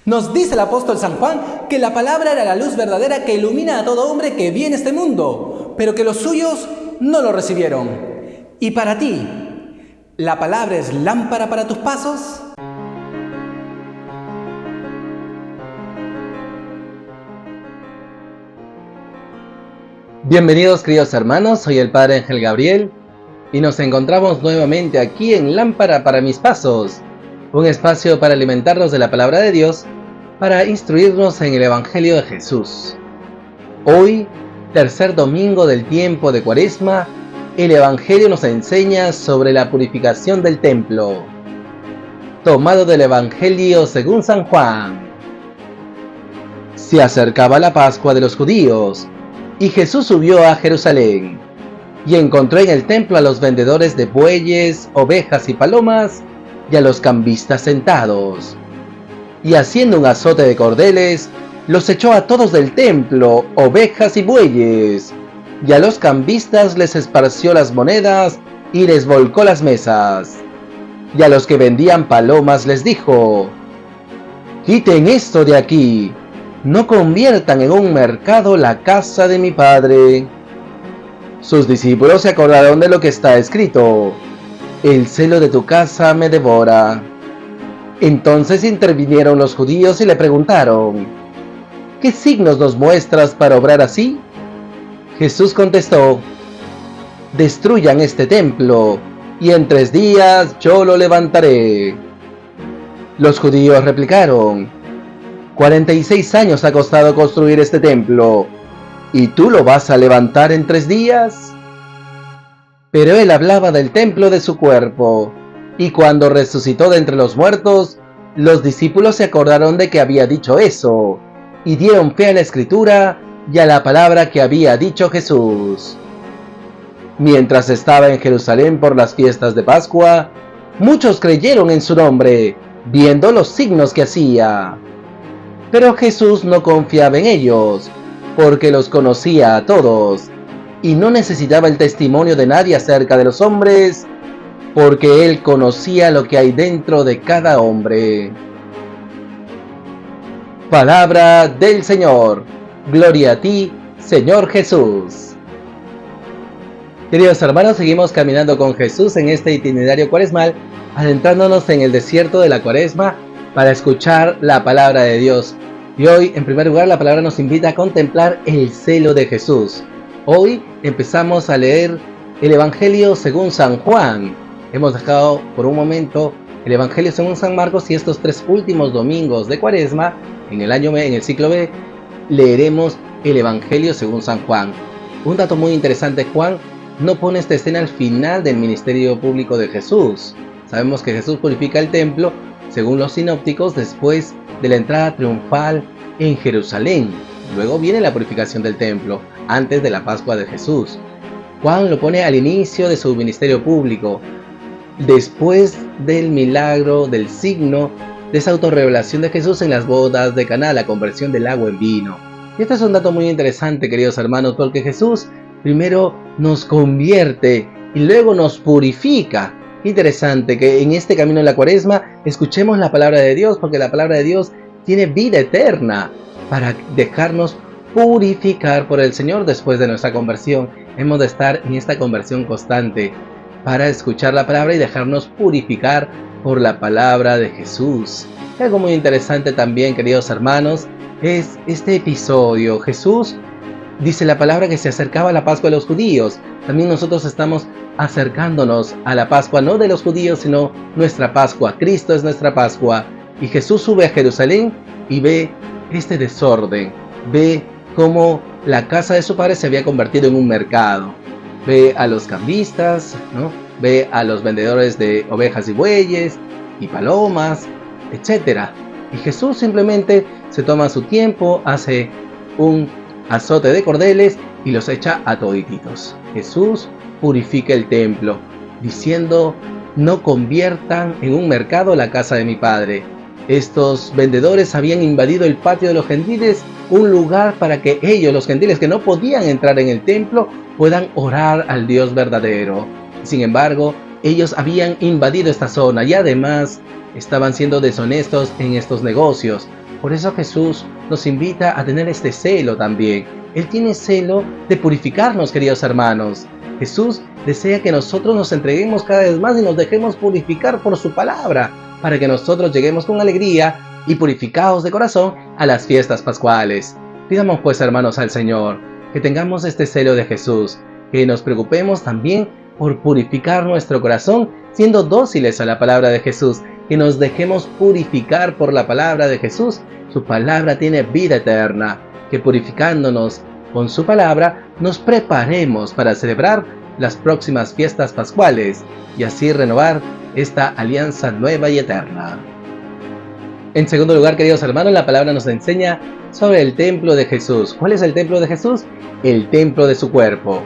Nos dice el apóstol San Juan que la palabra era la luz verdadera que ilumina a todo hombre que viene a este mundo, pero que los suyos no lo recibieron. Y para ti, ¿la palabra es lámpara para tus pasos? Bienvenidos, queridos hermanos, soy el Padre Ángel Gabriel y nos encontramos nuevamente aquí en Lámpara para mis pasos, un espacio para alimentarnos de la palabra de Dios, para instruirnos en el Evangelio de Jesús. Hoy, tercer domingo del tiempo de Cuaresma, el Evangelio nos enseña sobre la purificación del templo. Tomado del Evangelio según San Juan. Se acercaba la Pascua de los judíos, y Jesús subió a Jerusalén, y encontró en el templo a los vendedores de bueyes, ovejas y palomas, y a los cambistas sentados. Y haciendo un azote de cordeles, los echó a todos del templo, ovejas y bueyes, y a los cambistas les esparció las monedas, y les volcó las mesas. Y a los que vendían palomas les dijo: «Quiten esto de aquí, no conviertan en un mercado la casa de mi Padre». Sus discípulos se acordaron de lo que está escrito: «El celo de tu casa me devora». Entonces intervinieron los judíos y le preguntaron: «¿Qué signos nos muestras para obrar así?». Jesús contestó: «Destruyan este templo, y en 3 días yo lo levantaré». Los judíos replicaron: 46 años ha costado construir este templo, ¿y tú lo vas a levantar en 3 días? Pero él hablaba del templo de su cuerpo, y cuando resucitó de entre los muertos, los discípulos se acordaron de que había dicho eso, y dieron fe a la Escritura y a la palabra que había dicho Jesús. Mientras estaba en Jerusalén por las fiestas de Pascua, muchos creyeron en su nombre, viendo los signos que hacía. Pero Jesús no confiaba en ellos, porque los conocía a todos, y no necesitaba el testimonio de nadie acerca de los hombres, porque Él conocía lo que hay dentro de cada hombre. Palabra del Señor. Gloria a ti, Señor Jesús. Queridos hermanos, seguimos caminando con Jesús en este itinerario cuaresmal, adentrándonos en el desierto de la Cuaresma para escuchar la palabra de Dios. Y hoy, en primer lugar, la palabra nos invita a contemplar el celo de Jesús. Hoy empezamos a leer el Evangelio según San Juan. Hemos dejado por un momento el Evangelio según San Marcos, y estos 3 últimos domingos de Cuaresma, en el ciclo B, leeremos el Evangelio según San Juan. Un dato muy interesante: Juan no pone esta escena al final del ministerio público de Jesús. Sabemos que Jesús purifica el templo, según los sinópticos, después de la entrada triunfal en Jerusalén. Luego viene la purificación del templo, antes de la Pascua de Jesús. Juan lo pone al inicio de su ministerio público, después del milagro, del signo, de esa autorrevelación de Jesús en las bodas de Caná, la conversión del agua en vino. Y este es un dato muy interesante, queridos hermanos, porque Jesús primero nos convierte y luego nos purifica. Interesante que en este camino de la Cuaresma escuchemos la palabra de Dios, porque la palabra de Dios tiene vida eterna para dejarnos purificar por el Señor después de nuestra conversión. Hemos de estar en esta conversión constante para escuchar la palabra y dejarnos purificar por la palabra de Jesús. Y algo muy interesante también, queridos hermanos, es este episodio. Jesús dice la palabra que se acercaba a la Pascua de los judíos. También nosotros estamos acercándonos a la Pascua, no de los judíos, sino nuestra Pascua. Cristo es nuestra Pascua. Y Jesús sube a Jerusalén y ve este desorden. Ve cómo la casa de su padre se había convertido en un mercado. Ve a los cambistas, ¿no? Ve a los vendedores de ovejas y bueyes y palomas, etc. Y Jesús simplemente se toma su tiempo, hace un azote de cordeles y los echa a todititos. Jesús purifica el templo, diciendo: no conviertan en un mercado la casa de mi Padre. Estos vendedores habían invadido el patio de los gentiles, un lugar para que ellos, los gentiles que no podían entrar en el templo, puedan orar al Dios verdadero. Sin embargo, ellos habían invadido esta zona y además estaban siendo deshonestos en estos negocios, Por eso Jesús nos invita a tener este celo también. Él tiene celo de purificarnos, queridos hermanos. Jesús desea que nosotros nos entreguemos cada vez más y nos dejemos purificar por su palabra, para que nosotros lleguemos con alegría y purificados de corazón a las fiestas pascuales. Pidamos pues, hermanos, al Señor que tengamos este celo de Jesús, que nos preocupemos también por purificar nuestro corazón, siendo dóciles a la palabra de Jesús, que nos dejemos purificar por la palabra de Jesús. Su palabra tiene vida eterna, que purificándonos con su palabra nos preparemos para celebrar las próximas fiestas pascuales y así renovar esta alianza nueva y eterna. En segundo lugar, queridos hermanos, la palabra nos enseña sobre el templo de Jesús. ¿Cuál es el templo de Jesús? El templo de su cuerpo.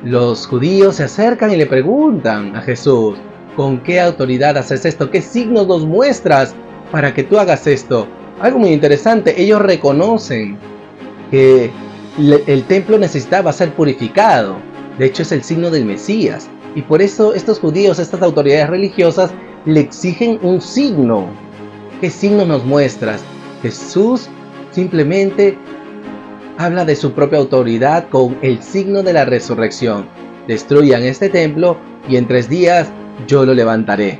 Los judíos se acercan y le preguntan a Jesús: ¿con qué autoridad haces esto? ¿Qué signos nos muestras para que tú hagas esto? Algo muy interesante, ellos reconocen que el templo necesitaba ser purificado. De hecho, es el signo del Mesías. Y por eso estos judíos, estas autoridades religiosas, le exigen un signo. ¿Qué signo nos muestras? Jesús simplemente habla de su propia autoridad con el signo de la resurrección. Destruyan este templo y en 3 días yo lo levantaré.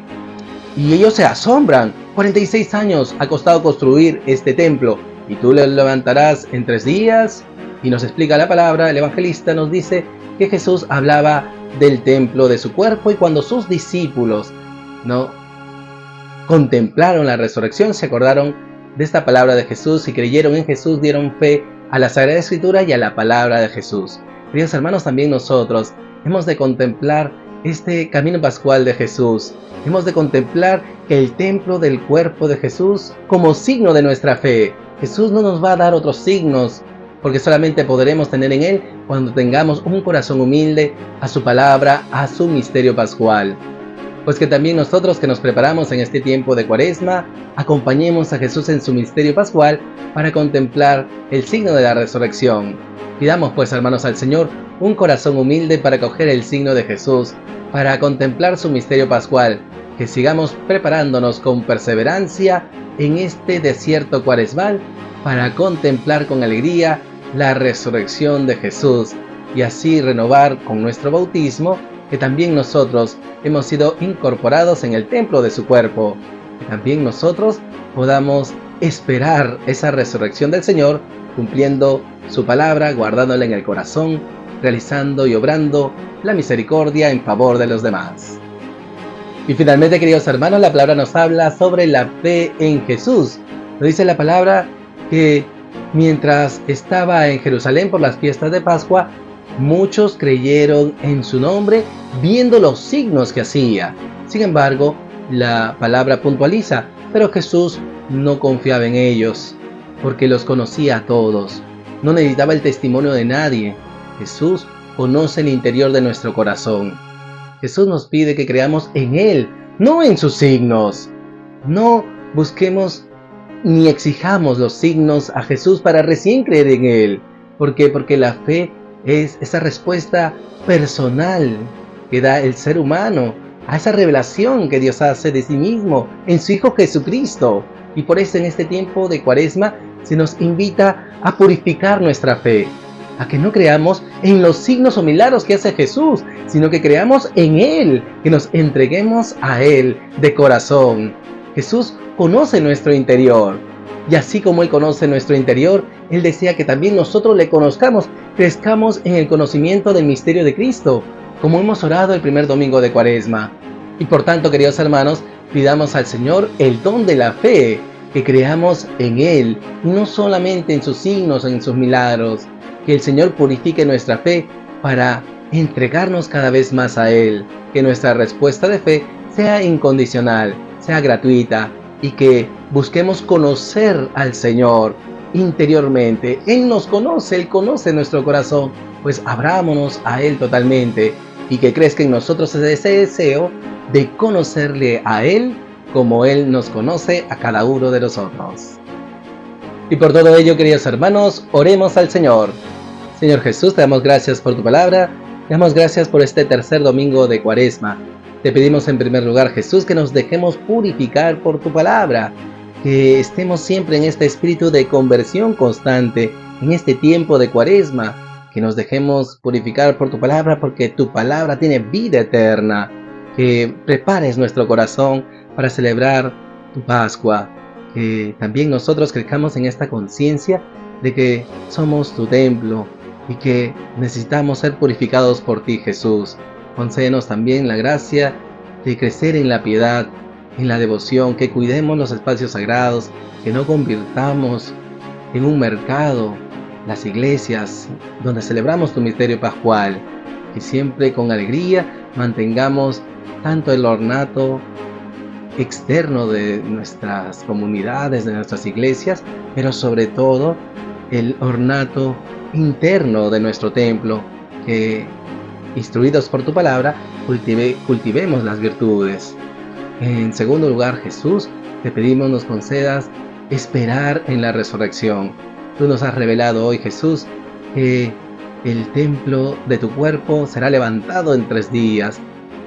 Y ellos se asombran. 46 años ha costado construir este templo y tú lo levantarás en 3 días. Y nos explica la palabra, el evangelista nos dice que Jesús hablaba del templo de su cuerpo, y cuando sus discípulos contemplaron la resurrección, se acordaron de esta palabra de Jesús y creyeron en Jesús, dieron fe a la Sagrada Escritura y a la palabra de Jesús. Queridos hermanos, también nosotros hemos de contemplar este camino pascual de Jesús. Hemos de contemplar el templo del cuerpo de Jesús como signo de nuestra fe. Jesús no nos va a dar otros signos, porque solamente podremos tener en Él cuando tengamos un corazón humilde a su palabra, a su misterio pascual. Pues que también nosotros que nos preparamos en este tiempo de Cuaresma, acompañemos a Jesús en su misterio pascual para contemplar el signo de la resurrección. Pidamos pues, hermanos, al Señor un corazón humilde para coger el signo de Jesús, para contemplar su misterio pascual, que sigamos preparándonos con perseverancia en este desierto cuaresmal para contemplar con alegría la resurrección de Jesús y así renovar con nuestro bautismo que también nosotros hemos sido incorporados en el templo de su cuerpo, que también nosotros podamos esperar esa resurrección del Señor cumpliendo su palabra, guardándola en el corazón, realizando y obrando la misericordia en favor de los demás. Y finalmente, queridos hermanos, la palabra nos habla sobre la fe en Jesús. Nos dice la palabra que mientras estaba en Jerusalén por las fiestas de Pascua, muchos creyeron en su nombre viendo los signos que hacía. Sin embargo, la palabra puntualiza, pero Jesús no confiaba en ellos, porque los conocía a todos. No necesitaba el testimonio de nadie. Jesús conoce el interior de nuestro corazón. Jesús nos pide que creamos en Él, no en sus signos. No busquemos ni exijamos los signos a Jesús para recién creer en Él. ¿Por qué? Porque la fe es esa respuesta personal que da el ser humano a esa revelación que Dios hace de sí mismo en su Hijo Jesucristo. Y por eso en este tiempo de Cuaresma se nos invita a purificar nuestra fe, a que no creamos en los signos o milagros que hace Jesús, sino que creamos en Él, que nos entreguemos a Él de corazón. Jesús conoce nuestro interior, y así como Él conoce nuestro interior, Él desea que también nosotros le conozcamos, crezcamos en el conocimiento del misterio de Cristo, como hemos orado el primer domingo de Cuaresma. Y por tanto, queridos hermanos, pidamos al Señor el don de la fe, que creamos en Él, y no solamente en sus signos o en sus milagros. Que el Señor purifique nuestra fe para entregarnos cada vez más a Él, que nuestra respuesta de fe sea incondicional, sea gratuita, y que busquemos conocer al Señor interiormente. Él nos conoce, Él conoce nuestro corazón, pues abrámonos a Él totalmente, y que crezca en nosotros ese deseo de conocerle a Él como Él nos conoce a cada uno de nosotros. Y por todo ello, queridos hermanos, oremos al Señor. Señor Jesús, te damos gracias por tu palabra, te damos gracias por este tercer domingo de Cuaresma. Te pedimos en primer lugar, Jesús, que nos dejemos purificar por tu palabra, que estemos siempre en este espíritu de conversión constante, en este tiempo de Cuaresma, que nos dejemos purificar por tu palabra, porque tu palabra tiene vida eterna, que prepares nuestro corazón para celebrar tu Pascua, que también nosotros crezcamos en esta conciencia de que somos tu templo y que necesitamos ser purificados por ti, Jesús. Concédenos también la gracia de crecer en la piedad, en la devoción, que cuidemos los espacios sagrados, que no convirtamos en un mercado las iglesias donde celebramos tu misterio pascual, que siempre con alegría mantengamos tanto el ornato externo de nuestras comunidades, de nuestras iglesias, pero sobre todo el ornato interno de nuestro templo, que instruidos por tu palabra cultivemos las virtudes. En segundo lugar, Jesús, te pedimos nos concedas esperar en la resurrección. Tú nos has revelado hoy, Jesús, que el templo de tu cuerpo será levantado en 3 días.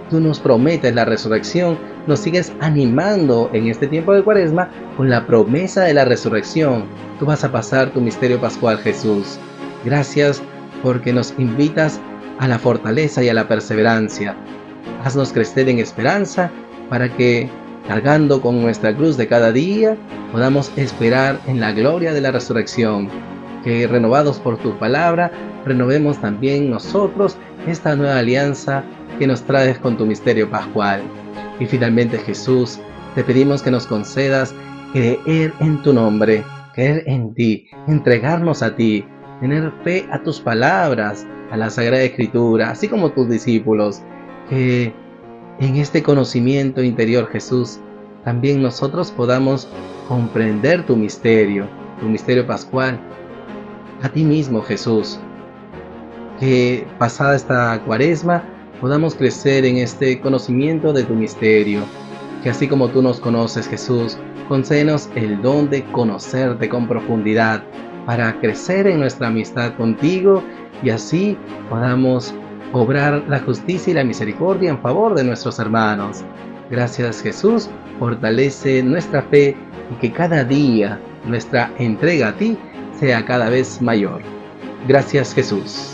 Tú nos prometes la resurrección, nos sigues animando en este tiempo de Cuaresma con la promesa de la resurrección. Tú vas a pasar tu misterio pascual, Jesús. Gracias porque nos invitas a la fortaleza y a la perseverancia. Haznos crecer en esperanza para que, cargando con nuestra cruz de cada día, podamos esperar en la gloria de la resurrección. Que renovados por tu palabra, renovemos también nosotros esta nueva alianza que nos traes con tu misterio pascual. Y finalmente, Jesús, te pedimos que nos concedas creer en tu nombre, creer en ti, entregarnos a ti, tener fe a tus palabras, a la Sagrada Escritura, así como tus discípulos, que en este conocimiento interior, Jesús, también nosotros podamos comprender tu misterio pascual, a ti mismo, Jesús. Que pasada esta Cuaresma podamos crecer en este conocimiento de tu misterio, que así como tú nos conoces, Jesús, concédenos el don de conocerte con profundidad para crecer en nuestra amistad contigo y así podamos obrar la justicia y la misericordia en favor de nuestros hermanos. Gracias, Jesús, fortalece nuestra fe y que cada día nuestra entrega a ti sea cada vez mayor. Gracias, Jesús.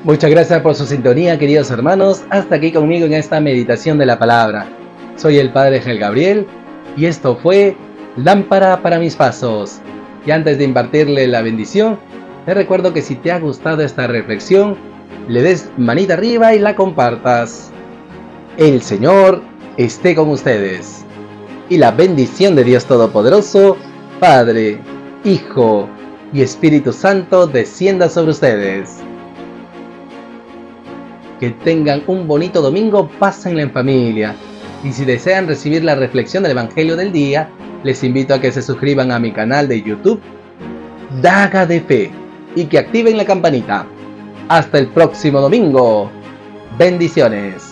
Muchas gracias por su sintonía, queridos hermanos. Hasta aquí conmigo en esta meditación de la palabra. Soy el Padre Gel Gabriel y esto fue Lámpara para mis pasos. Y antes de impartirle la bendición, te recuerdo que si te ha gustado esta reflexión, le des manita arriba y la compartas. El Señor esté con ustedes. Y la bendición de Dios Todopoderoso, Padre, Hijo y Espíritu Santo descienda sobre ustedes. Que tengan un bonito domingo, pásenla en familia. Y si desean recibir la reflexión del Evangelio del día, les invito a que se suscriban a mi canal de YouTube, Daga de Fe, y que activen la campanita. Hasta el próximo domingo. Bendiciones.